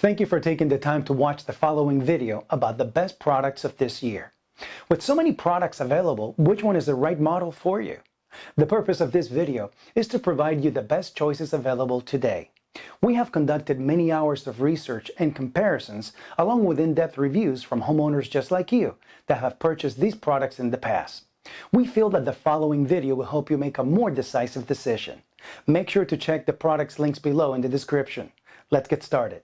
Thank you for taking the time to watch the following video about the best products of this year. With so many products available, which one is the right model for you? The purpose of this video is to provide you the best choices available today. We have conducted many hours of research and comparisons along with in-depth reviews from homeowners just like you that have purchased these products in the past. We feel that the following video will help you make a more decisive decision. Make sure to check the products links below in the description. Let's get started.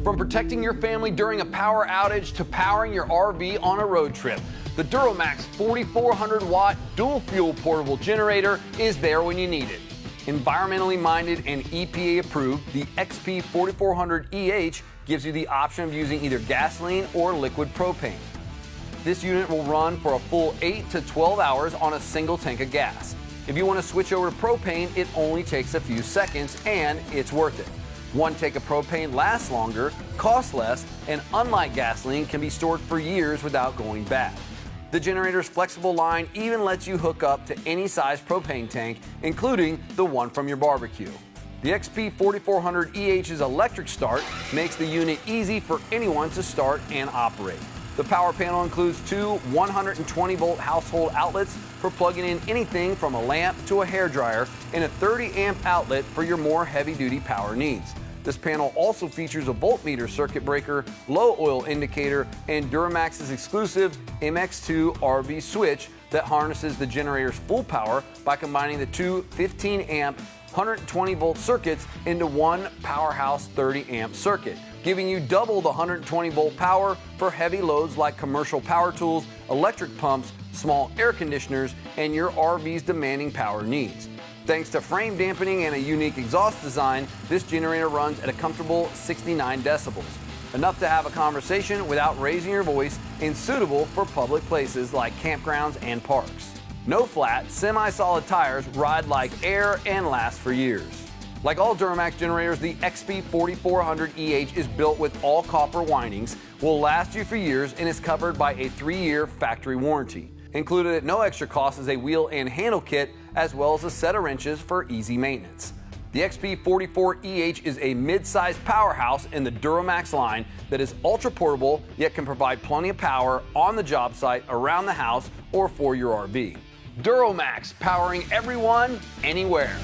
From protecting your family during a power outage to powering your RV on a road trip, the DuroMax 4400-watt dual-fuel portable generator is there when you need it. Environmentally minded and EPA approved, the XP4400EH gives you the option of using either gasoline or liquid propane. This unit will run for a full 8 to 12 hours on a single tank of gas. If you want to switch over to propane, it only takes a few seconds, and it's worth it. One tank of propane lasts longer, costs less, and unlike gasoline, can be stored for years without going bad. The generator's flexible line even lets you hook up to any size propane tank, including the one from your barbecue. The XP4400EH's electric start makes the unit easy for anyone to start and operate. The power panel includes two 120-volt household outlets for plugging in anything from a lamp to a hairdryer, and a 30-amp outlet for your more heavy-duty power needs. This panel also features a voltmeter circuit breaker, low oil indicator, and DuroMax's exclusive MX2 RV switch that harnesses the generator's full power by combining the two 15-amp 120-volt circuits into one powerhouse 30-amp circuit, giving you double the 120-volt power for heavy loads like commercial power tools, electric pumps, small air conditioners, and your RV's demanding power needs. Thanks to frame dampening and a unique exhaust design, this generator runs at a comfortable 69 decibels, enough to have a conversation without raising your voice, and suitable for public places like campgrounds and parks. No flat, semi-solid tires ride like air and last for years. Like all DuroMax generators, the XP4400EH is built with all copper windings, will last you for years, and is covered by a 3-year factory warranty. Included at no extra cost is a wheel and handle kit, as well as a set of wrenches for easy maintenance. The XP44EH is a mid-sized powerhouse in the DuroMax line that is ultra portable, yet can provide plenty of power on the job site, around the house, or for your RV. DuroMax, powering everyone, anywhere.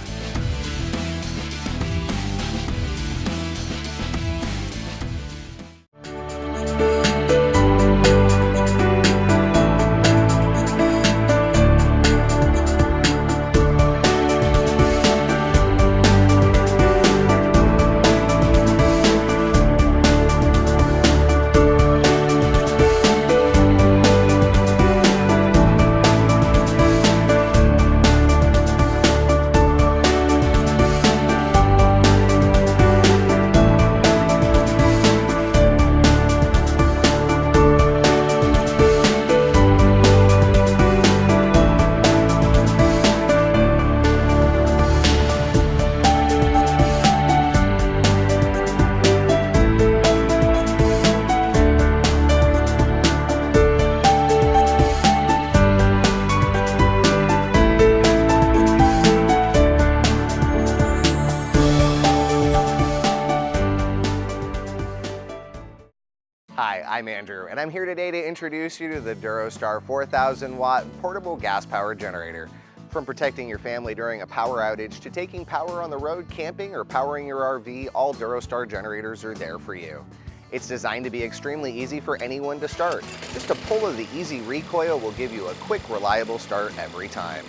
Hi, I'm Andrew, and I'm here today to introduce you to the DuroStar 4000 watt portable gas powered generator. From protecting your family during a power outage to taking power on the road, camping, or powering your RV, all DuroStar generators are there for you. It's designed to be extremely easy for anyone to start. Just a pull of the easy recoil will give you a quick, reliable start every time.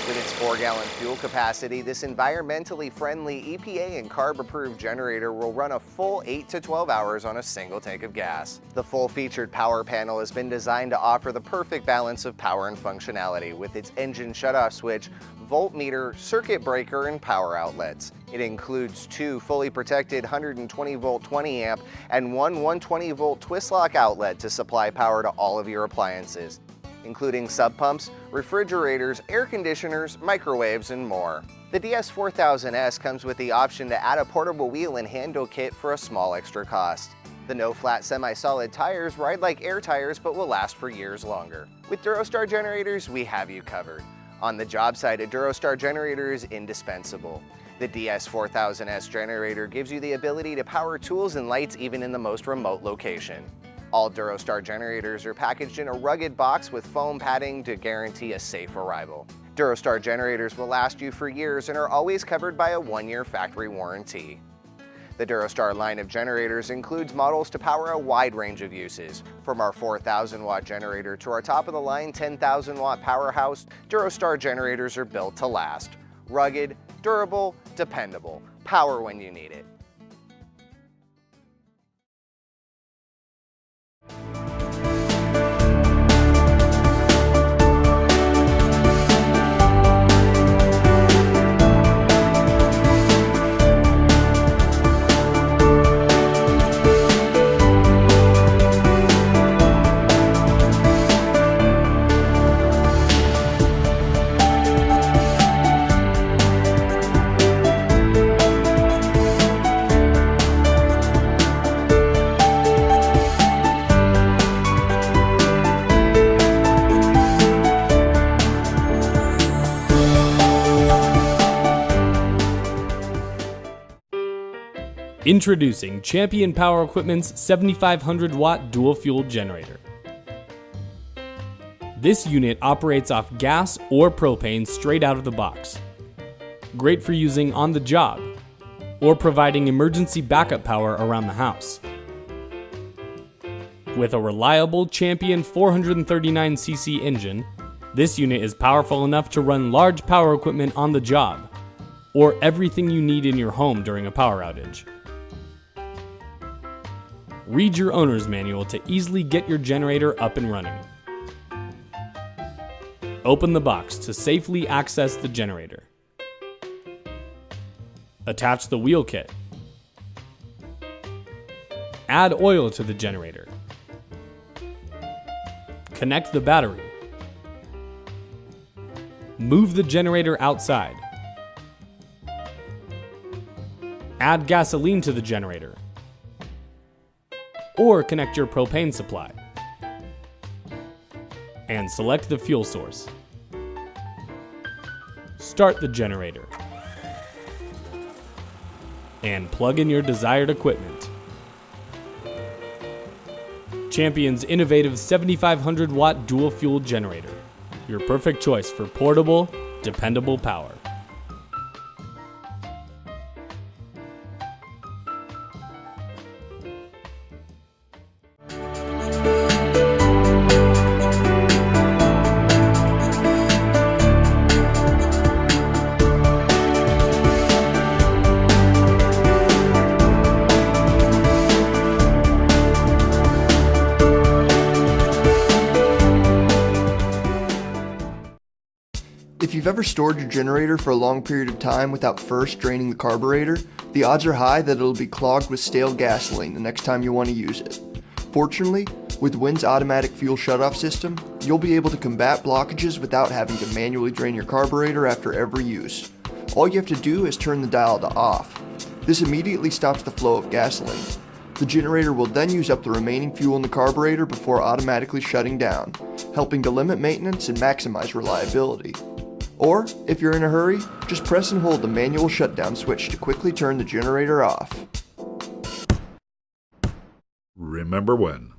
With its 4-gallon fuel capacity, this environmentally friendly EPA and CARB-approved generator will run a full 8 to 12 hours on a single tank of gas. The full-featured power panel has been designed to offer the perfect balance of power and functionality with its engine shutoff switch, voltmeter, circuit breaker, and power outlets. It includes 2 fully protected 120-volt 20-amp and one 120-volt twist-lock outlet to supply power to all of your appliances, including sub pumps, refrigerators, air conditioners, microwaves, and more. The DS4000S comes with the option to add a portable wheel and handle kit for a small extra cost. The no-flat semi-solid tires ride like air tires but will last for years longer. With DuroStar generators, we have you covered. On the job site, a DuroStar generator is indispensable. The DS4000S generator gives you the ability to power tools and lights even in the most remote location. All DuroStar generators are packaged in a rugged box with foam padding to guarantee a safe arrival. DuroStar generators will last you for years and are always covered by a 1-year factory warranty. The DuroStar line of generators includes models to power a wide range of uses. From our 4,000-watt generator to our top-of-the-line 10,000-watt powerhouse, DuroStar generators are built to last. Rugged, durable, dependable. Power when you need it. Introducing Champion Power Equipment's 7500-watt dual-fuel generator. This unit operates off gas or propane straight out of the box. Great for using on the job or providing emergency backup power around the house. With a reliable Champion 439cc engine, this unit is powerful enough to run large power equipment on the job or everything you need in your home during a power outage. Read your owner's manual to easily get your generator up and running. Open the box to safely access the generator. Attach the wheel kit. Add oil to the generator. Connect the battery. Move the generator outside. Add gasoline to the generator. Or connect your propane supply. And select the fuel source. Start the generator. And plug in your desired equipment. Champion's innovative 7500-watt dual-fuel generator. Your perfect choice for portable, dependable power. If you've ever stored your generator for a long period of time without first draining the carburetor, the odds are high that it'll be clogged with stale gasoline the next time you want to use it. Fortunately, with Win's automatic fuel shutoff system, you'll be able to combat blockages without having to manually drain your carburetor after every use. All you have to do is turn the dial to off. This immediately stops the flow of gasoline. The generator will then use up the remaining fuel in the carburetor before automatically shutting down, helping to limit maintenance and maximize reliability. Or, if you're in a hurry, just press and hold the manual shutdown switch to quickly turn the generator off. Remember when.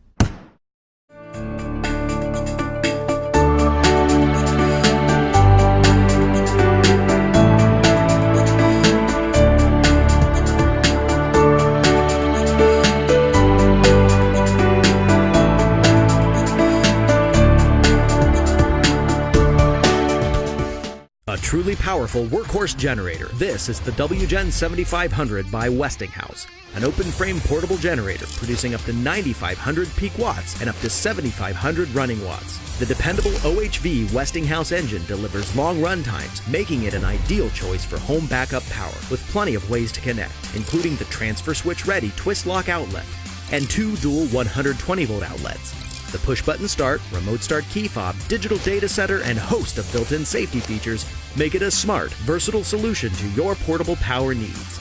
incredibly powerful workhorse generator. This is the WGen 7500 by Westinghouse, an open-frame portable generator producing up to 9,500 peak watts and up to 7,500 running watts. The dependable OHV Westinghouse engine delivers long run times, making it an ideal choice for home backup power with plenty of ways to connect, including the transfer switch ready twist lock outlet and 2 dual 120-volt outlets. The push-button start, remote start key fob, digital data center, and host of built-in safety features make it a smart, versatile solution to your portable power needs.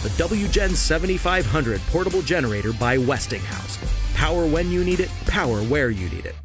The WGen 7500 portable generator by Westinghouse. Power when you need it, power where you need it.